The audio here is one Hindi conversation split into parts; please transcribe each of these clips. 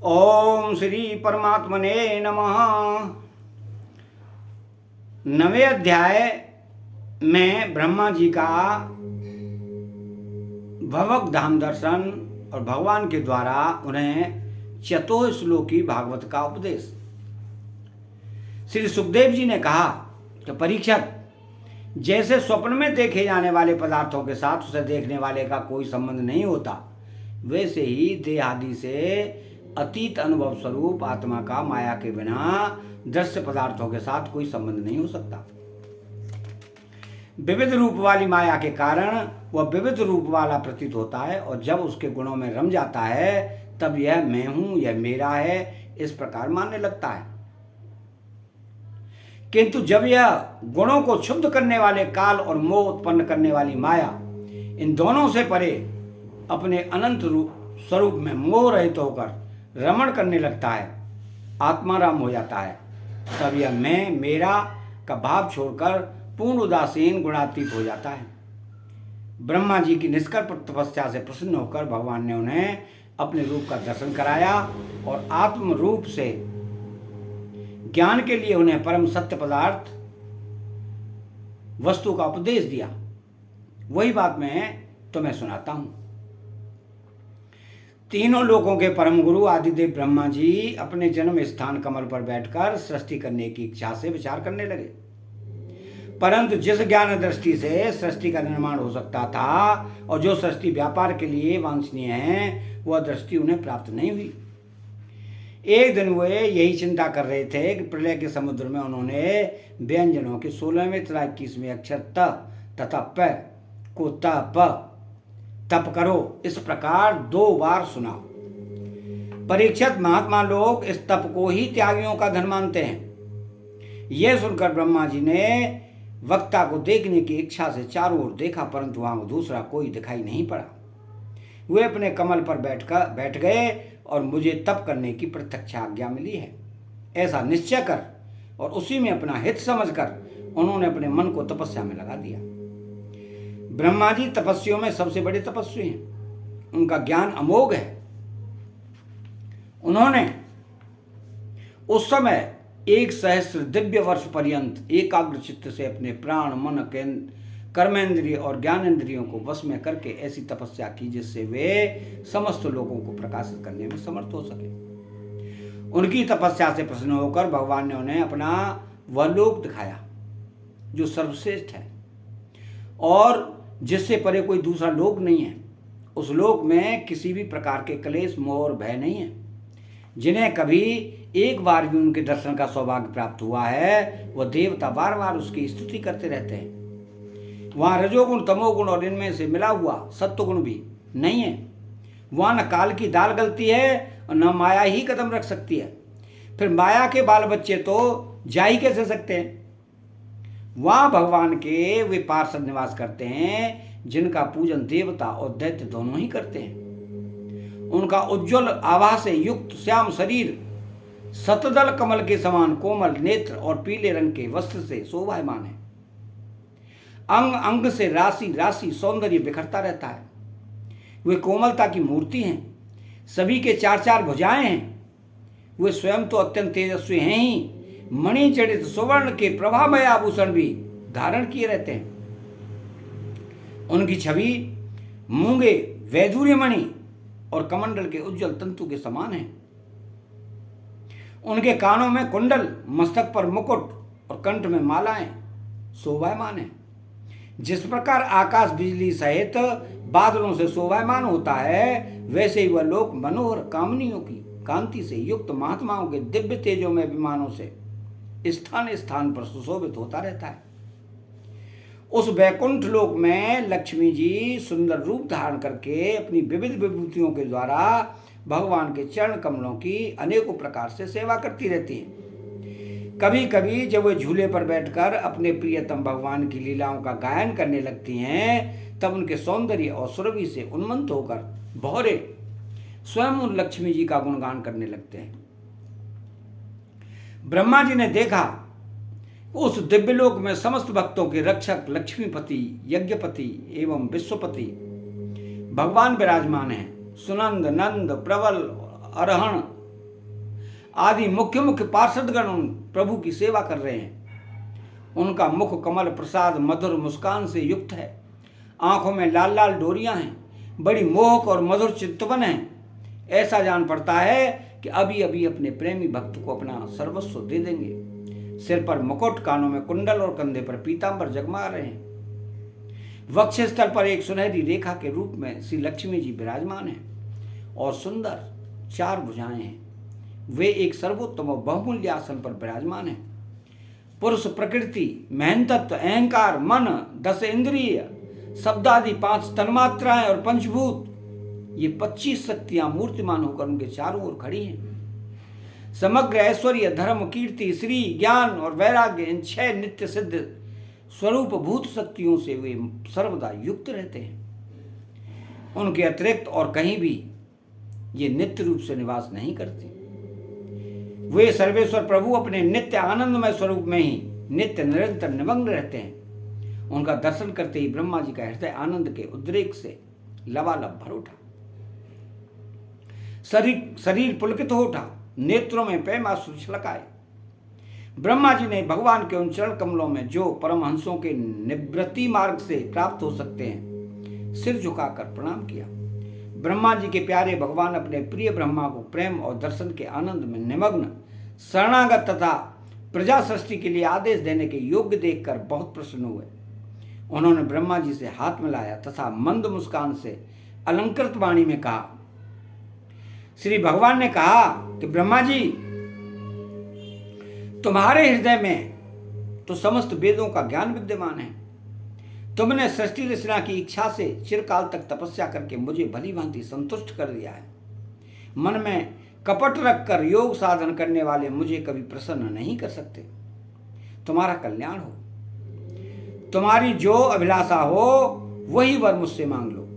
ओम श्री परमात्मने नमः। 9वें अध्याय में ब्रह्मा जी का भवक धाम दर्शन और भगवान के द्वारा उन्हें चतुश्लोकी भागवत का उपदेश। श्री सुखदेव जी ने कहा कि परीक्षक, जैसे स्वप्न में देखे जाने वाले पदार्थों के साथ उसे देखने वाले का कोई संबंध नहीं होता, वैसे ही देह आदि से अतीत अनुभव स्वरूप आत्मा का माया के बिना दृश्य पदार्थों के साथ कोई संबंध नहीं हो सकता। विविध रूप वाली माया के कारण वह विविध रूप वाला प्रतीत होता है और जब उसके गुणों में रम जाता है तब यह मैं हूं, यह मेरा है, इस प्रकार मानने लगता है। किंतु जब यह गुणों को क्षुब्ध करने वाले काल और मोह उत्पन्न करने वाली माया इन दोनों से परे अपने अनंत रूप स्वरूप में मोह रहित होकर रमण करने लगता है, आत्माराम हो जाता है, तब यह मैं मेरा का भाव छोड़कर पूर्ण उदासीन गुणातीत हो जाता है। ब्रह्मा जी की निष्कल्प तपस्या से प्रसन्न होकर भगवान ने उन्हें अपने रूप का दर्शन कराया और आत्म रूप से ज्ञान के लिए उन्हें परम सत्य पदार्थ वस्तु का उपदेश दिया। वही बात मैं तुम्हें सुनाता हूं। तीनों लोकों के परम गुरु आदिदेव ब्रह्मा जी अपने जन्म स्थान कमल पर बैठकर सृष्टि करने की इच्छा से विचार करने लगे, परंतु जिस ज्ञान दृष्टि से सृष्टि का निर्माण हो सकता था और जो सृष्टि व्यापार के लिए वांछनीय है, वह दृष्टि उन्हें प्राप्त नहीं हुई। एक दिन वे यही चिंता कर रहे थे कि प्रलय के समुद्र में उन्होंने व्यंजनों के 16वें तथा 21वें अक्षर त तथा प को तप करो इस प्रकार 2 बार सुना। परीक्षित, महात्मा लोग इस तप को ही त्यागियों का धन मानते हैं। यह सुनकर ब्रह्मा जी ने वक्ता को देखने की इच्छा से चारों ओर देखा, परंतु वहां दूसरा कोई दिखाई नहीं पड़ा। वे अपने कमल पर बैठ गए और मुझे तप करने की प्रत्यक्ष आज्ञा मिली है, ऐसा निश्चय कर और उसी में अपना हित समझकर उन्होंने अपने मन को तपस्या में लगा दिया। ब्रह्मा जी तपस्वियों में सबसे बड़े तपस्वी हैं, उनका ज्ञान अमोघ है। उन्होंने उस समय 1 सहस्र दिव्य वर्ष पर्यंत एकाग्र चित्त से अपने प्राण, मन, कर्मेंद्रिय और ज्ञानेंद्रियों को वश में करके ऐसी तपस्या की जिससे वे समस्त लोगों को प्रकाशित करने में समर्थ हो सके। उनकी तपस्या से प्रसन्न होकर भगवान ने उन्हें अपना वह लोक दिखाया जो सर्वश्रेष्ठ है और जिससे परे कोई दूसरा लोक नहीं है। उस लोक में किसी भी प्रकार के क्लेश, मोह और भय नहीं है। जिन्हें कभी एक बार भी उनके दर्शन का सौभाग्य प्राप्त हुआ है, वह देवता बार बार उसकी स्तुति करते रहते हैं। वहाँ रजोगुण, तमोगुण और इनमें से मिला हुआ सत्वगुण भी नहीं है। वहाँ न काल की दाल गलती है और न माया ही कदम रख सकती है। फिर माया के बाल बच्चे तो जा ही कैसे सकते हैं। वहाँ भगवान के वे पार्षद निवास करते हैं जिनका पूजन देवता और दैत्य दोनों ही करते हैं। उनका उज्ज्वल आभा से युक्त श्याम शरीर शतदल कमल के समान कोमल नेत्र और पीले रंग के वस्त्र से शोभायमान है। अंग अंग से राशि राशि सौंदर्य बिखरता रहता है। वे कोमलता की मूर्ति हैं। सभी के 4 भुजाएं हैं। वे स्वयं तो अत्यंत तेजस्वी हैं ही, मणि जड़ित सुवर्ण के प्रभामय आभूषण भी धारण किए रहते हैं। उनकी छवि मूंगे, वैदूर्य मणि और कमंडल के उज्जवल तंतु के समान है। उनके कानों में कुंडल, मस्तक पर मुकुट और कंठ में मालाएं शोभायमान है। जिस प्रकार आकाश बिजली सहित बादलों से शोभायमान होता है, वैसे ही वह लोक मनोहर कामनियों की कांति से युक्त महात्माओं के दिव्य तेजों में विमानों से स्थान स्थान पर सुशोभित होता रहता है। उस वैकुंठ लोक में लक्ष्मी जी सुंदर रूप धारण करके अपनी विविध विभूतियों के द्वारा भगवान के चरण कमलों की अनेकों प्रकार से सेवा करती रहती है। कभी कभी जब वे झूले पर बैठकर अपने प्रियतम भगवान की लीलाओं का गायन करने लगती हैं, तब उनके सौंदर्य और सुरभि से उन्मत्त होकर भौरे स्वयं उन लक्ष्मी जी का गुणगान करने लगते हैं। ब्रह्मा जी ने देखा उस दिव्यलोक में समस्त भक्तों के रक्षक लक्ष्मीपति, यज्ञपति एवं विश्वपति भगवान विराजमान हैं। सुनंद, नंद, प्रबल, अरहण आदि मुख्य मुख्य पार्षदगण उन प्रभु की सेवा कर रहे हैं। उनका मुख कमल प्रसाद मधुर मुस्कान से युक्त है, आंखों में लाल लाल डोरियां हैं, बड़ी मोहक और मधुर चित्तवन है। ऐसा जान पड़ता है कि अभी अभी अपने प्रेमी भक्त को अपना सर्वस्व दे देंगे। सिर पर मुकुट, कानों में कुंडल और कंधे पर पीतांबर जगमा रहे हैं। वक्षस्थल पर एक सुनहरी रेखा के रूप में श्री लक्ष्मी जी विराजमान हैं और सुंदर 4 भुजाएं हैं। वे एक सर्वोत्तम और बहुमूल्य आसन पर विराजमान हैं। पुरुष प्रकृति, महंतत्व, अहंकार, मन, 10 इंद्रिय, शब्दादि 5 तन्मात्राएं और पंचभूत, ये 25 शक्तियां मूर्तिमान होकर उनके चारों ओर खड़ी हैं। समग्र ऐश्वर्य, धर्म, कीर्ति, श्री, ज्ञान और वैराग्य, इन 6 नित्य सिद्ध स्वरूप भूत शक्तियों से वे सर्वदा युक्त रहते हैं। उनके अतिरिक्त और कहीं भी ये नित्य रूप से निवास नहीं करते। वे सर्वेश्वर प्रभु अपने नित्य आनंदमय स्वरूप में ही नित्य निरंतर निमग्न रहते हैं। उनका दर्शन करते ही ब्रह्मा जी का हृदय आनंद के उद्रेक से लबालब भर उठा। शरीर पुलकित हो उठा, नेत्रों में प्रेमाश्रु छलकाए। ब्रह्मा जी ने भगवान के उन चरण कमलों में जो परमहंसों के निवृत्ति मार्ग से प्राप्त हो सकते हैं, सिर झुकाकर प्रणाम किया। ब्रह्मा जी के प्यारे भगवान अपने प्रिय ब्रह्मा को प्रेम और दर्शन के आनंद में निमग्न, शरणागत तथा प्रजा सृष्टि के लिए आदेश देने के योग्य देखकर बहुत प्रसन्न हुए। उन्होंने ब्रह्मा जी से हाथ मिलाया तथा मंद मुस्कान से अलंकृत वाणी में कहा। श्री भगवान ने कहा कि ब्रह्मा जी, तुम्हारे हृदय में तो समस्त वेदों का ज्ञान विद्यमान है। तुमने सृष्टि रचना की इच्छा से चिरकाल तक तपस्या करके मुझे भली भांति संतुष्ट कर दिया है। मन में कपट रखकर योग साधन करने वाले मुझे कभी प्रसन्न नहीं कर सकते। तुम्हारा कल्याण हो। तुम्हारी जो अभिलाषा हो वही वर मुझसे मांग लो,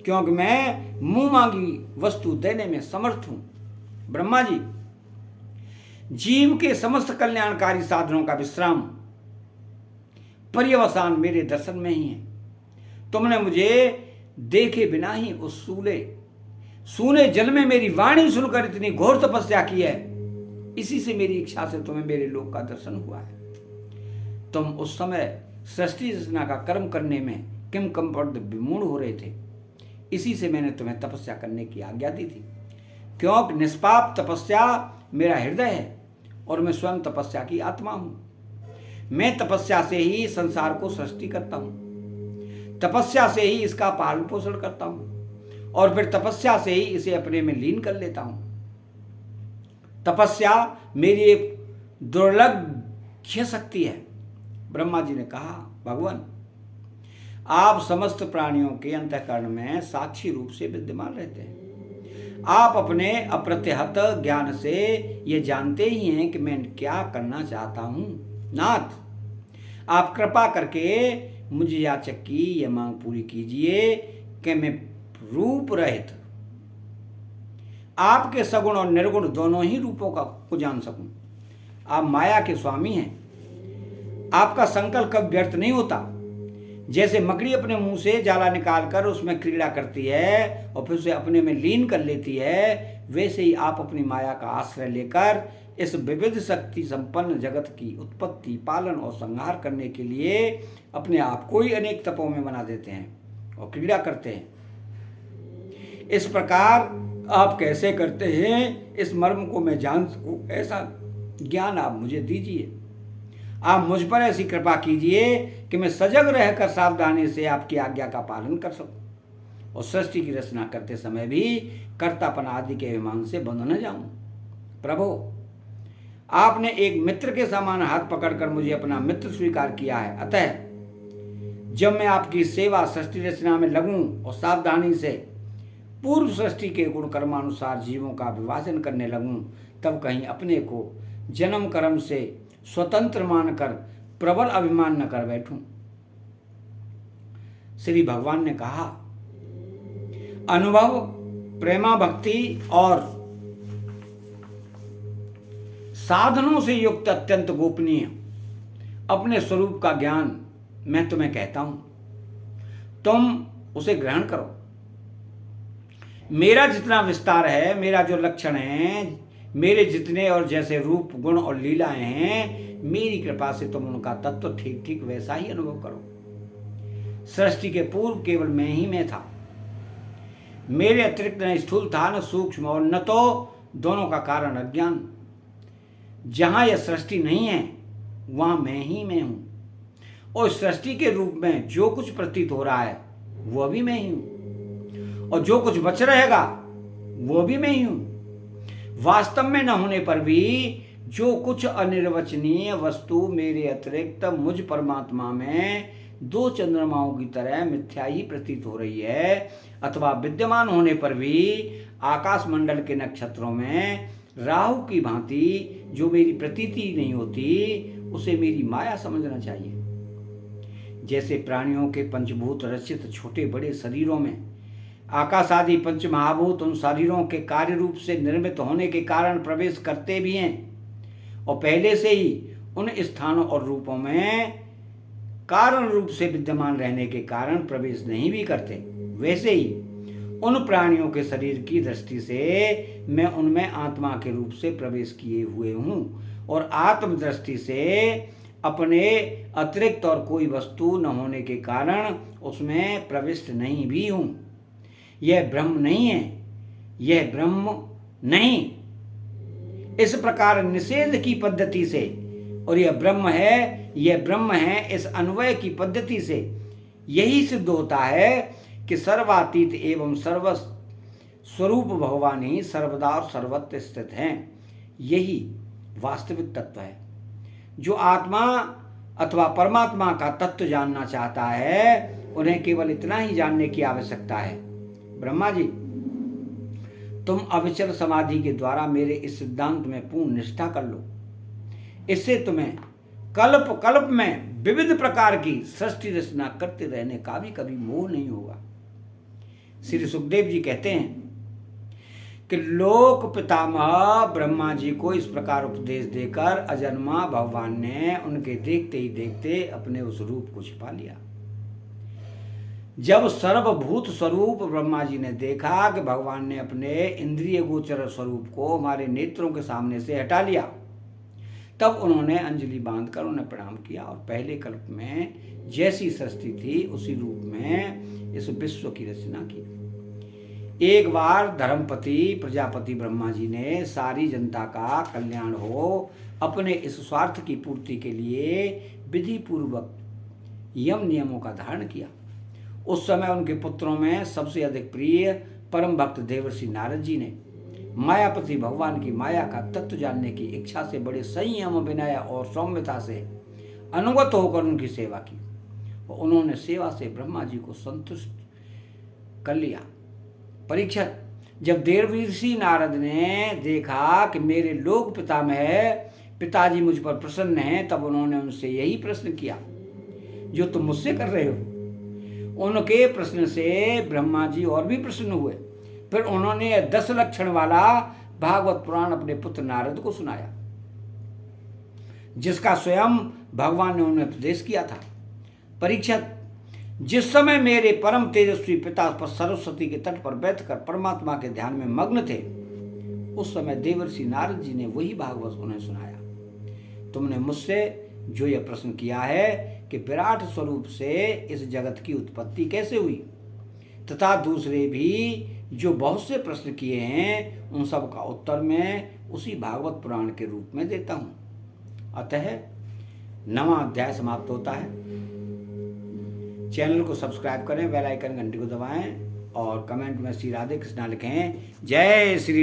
क्योंकि मैं मुंह मांगी वस्तु देने में समर्थ हूं। ब्रह्मा जी, जीव के समस्त कल्याणकारी साधनों का विश्राम पर्यवसान मेरे दर्शन में ही है। तुमने मुझे देखे बिना ही उस सूने जल में मेरी वाणी सुनकर इतनी घोर तपस्या की है। इसी से मेरी इच्छा से तुम्हें मेरे लोक का दर्शन हुआ है। तुम उस समय सृष्टि रचना का कर्म करने में किम कंपट विमूढ़ हो रहे थे। इसी से मैंने तुम्हें तपस्या करने की आज्ञा दी थी, क्योंकि निष्पाप तपस्या मेरा हृदय है और मैं स्वयं तपस्या की आत्मा हूं। मैं तपस्या से ही संसार को सृष्टि करता हूं, तपस्या से ही इसका पालन पोषण करता हूं और फिर तपस्या से ही इसे अपने में लीन कर लेता हूं। तपस्या मेरी एक दुर्लभ शक्ति है। ब्रह्मा जी ने कहा, भगवान, आप समस्त प्राणियों के अंतःकरण में साक्षी रूप से विद्यमान रहते हैं। आप अपने अप्रतिहत ज्ञान से ये जानते ही हैं कि मैं क्या करना चाहता हूं। नाथ, आप कृपा करके मुझे याचक की यह मांग पूरी कीजिए कि मैं रूप रहित आपके सगुण और निर्गुण दोनों ही रूपों को जान सकूं। आप माया के स्वामी हैं। आपका संकल्प कभी व्यर्थ नहीं होता। जैसे मकड़ी अपने मुंह से जाला निकालकर उसमें क्रीड़ा करती है और फिर उसे अपने में लीन कर लेती है, वैसे ही आप अपनी माया का आश्रय लेकर इस विविध शक्ति संपन्न जगत की उत्पत्ति, पालन और संहार करने के लिए अपने आप को ही अनेक तपों में बना देते हैं और क्रीड़ा करते हैं। इस प्रकार आप कैसे करते हैं, इस मर्म को मैं जान सकूं, ऐसा ज्ञान आप मुझे दीजिए। आप मुझ पर ऐसी कृपा कीजिए कि मैं सजग रहकर सावधानी से आपकी आज्ञा का पालन कर सकूं और सृष्टि की रचना करते समय भी कर्तापन आदि के अभिमान से बंध न जाऊं। प्रभु, आपने एक मित्र के समान हाथ पकड़कर मुझे अपना मित्र स्वीकार किया है। अतः जब मैं आपकी सेवा सृष्टि रचना में लगूं और सावधानी से पूर्व सृष्टि के गुण कर्मानुसार जीवों का विभाजन करने लगूं, तब कहीं अपने को जन्म कर्म से स्वतंत्र मानकर प्रबल अभिमान न कर बैठूं। श्री भगवान ने कहा, अनुभव, प्रेमा भक्ति और साधनों से युक्त अत्यंत गोपनीय अपने स्वरूप का ज्ञान मैं तुम्हें कहता हूं, तुम उसे ग्रहण करो। मेरा जितना विस्तार है, मेरा जो लक्षण है, मेरे जितने और जैसे रूप गुण और लीलाएं हैं, मेरी कृपा से तुम उनका तत्व ठीक ठीक वैसा ही अनुभव करो। सृष्टि के पूर्व केवल मैं ही मैं था। मेरे अतिरिक्त न स्थूल था न सूक्ष्म, और न तो दोनों का कारण अज्ञान। जहां यह सृष्टि नहीं है वहां मैं ही मैं हूं, और सृष्टि के रूप में जो कुछ प्रतीत हो रहा है वह भी मैं ही हूं, और जो कुछ बच रहेगा वो भी मैं ही हूं। वास्तव में न होने पर भी जो कुछ अनिर्वचनीय वस्तु मेरे अतिरिक्त मुझ परमात्मा में दो चंद्रमाओं की तरह मिथ्या ही प्रतीत हो रही है, अथवा विद्यमान होने पर भी आकाश मंडल के नक्षत्रों में राहु की भांति जो मेरी प्रतीति नहीं होती, उसे मेरी माया समझना चाहिए। जैसे प्राणियों के पंचभूत रचित छोटे बड़े शरीरों में आकाश आदि पंच महाभूत उन शरीरों के कार्य रूप से निर्मित होने के कारण प्रवेश करते भी हैं, और पहले से ही उन स्थानों और रूपों में कारण रूप से विद्यमान रहने के कारण प्रवेश नहीं भी करते, वैसे ही उन प्राणियों के शरीर की दृष्टि से मैं उनमें आत्मा के रूप से प्रवेश किए हुए हूं, और आत्म दृष्टि से अपने अतिरिक्त और कोई वस्तु न होने के कारण उसमें प्रविष्ट नहीं भी हूं। यह ब्रह्म नहीं है, यह ब्रह्म नहीं। इस प्रकार निषेध की पद्धति से और यह ब्रह्म है, यह ब्रह्म है, इस अन्वय की पद्धति से यही सिद्ध होता है कि सर्वातीत एवं सर्व स्वरूप भगवान ही सर्वदा और सर्वत्र स्थित हैं। यही वास्तविक तत्व है। जो आत्मा अथवा परमात्मा का तत्व जानना चाहता है, उन्हें केवल इतना ही जानने की आवश्यकता है, ब्रह्मा जी, तुम अविचल समाधि के द्वारा मेरे इस सिद्धांत में पूर्ण निष्ठा कर लो। इससे तुम्हें कल्प कल्प में विविध प्रकार की सृष्टि रचना करते रहने का भी कभी मोह नहीं होगा। श्री सुखदेव जी कहते हैं कि लोक पितामह ब्रह्मा जी को इस प्रकार उपदेश देकर अजन्मा भगवान ने उनके देखते ही देखते अपने उस रूप को छिपा लिया। जब सर्वभूत स्वरूप ब्रह्मा जी ने देखा कि भगवान ने अपने इंद्रिय गोचर स्वरूप को हमारे नेत्रों के सामने से हटा लिया, तब उन्होंने अंजलि बांधकर उन्हें प्रणाम किया और पहले कल्प में जैसी सृष्टि थी उसी रूप में इस विश्व की रचना की। एक बार धर्मपति प्रजापति ब्रह्मा जी ने सारी जनता का कल्याण हो अपने इस स्वार्थ की पूर्ति के लिए विधि पूर्वक यम नियमों का धारण किया। उस समय उनके पुत्रों में सबसे अधिक प्रिय परम भक्त देवर्षि नारद जी ने मायापति भगवान की माया का तत्व जानने की इच्छा से बड़े संयम विनय और सौम्यता से अनुगत होकर उनकी सेवा की, और उन्होंने सेवा से ब्रह्मा जी को संतुष्ट कर लिया। परीक्षित, जब देवर्षि नारद ने देखा कि मेरे लोक पितामह पिताजी मुझ पर प्रसन्न हैं, तब उन्होंने उनसे यही प्रश्न किया जो तुम मुझसे कर रहे हो। उनके प्रश्न से ब्रह्मा जी और भी प्रसन्न हुए। फिर उन्होंने 10 लक्षण वाला भागवत पुराण अपने पुत्र नारद को सुनाया, जिसका स्वयं भगवान ने उन्हें उपदेश किया था। परीक्षित, जिस समय मेरे परम तेजस्वी पिता पर सरस्वती के तट पर बैठकर परमात्मा के ध्यान में मग्न थे, उस समय देवर्षि नारद जी ने वही भागवत उन्हें सुनाया। तुमने मुझसे जो यह प्रश्न किया है कि विराट स्वरूप से इस जगत की उत्पत्ति कैसे हुई, तथा दूसरे भी जो बहुत से प्रश्न किए हैं, उन सब का उत्तर मैं उसी भागवत पुराण के रूप में देता हूं। अतः 9वां अध्याय समाप्त होता है। चैनल को सब्सक्राइब करें, बेल आइकन घंटी को दबाएं और कमेंट में श्री राधे कृष्णा लिखें। जय श्री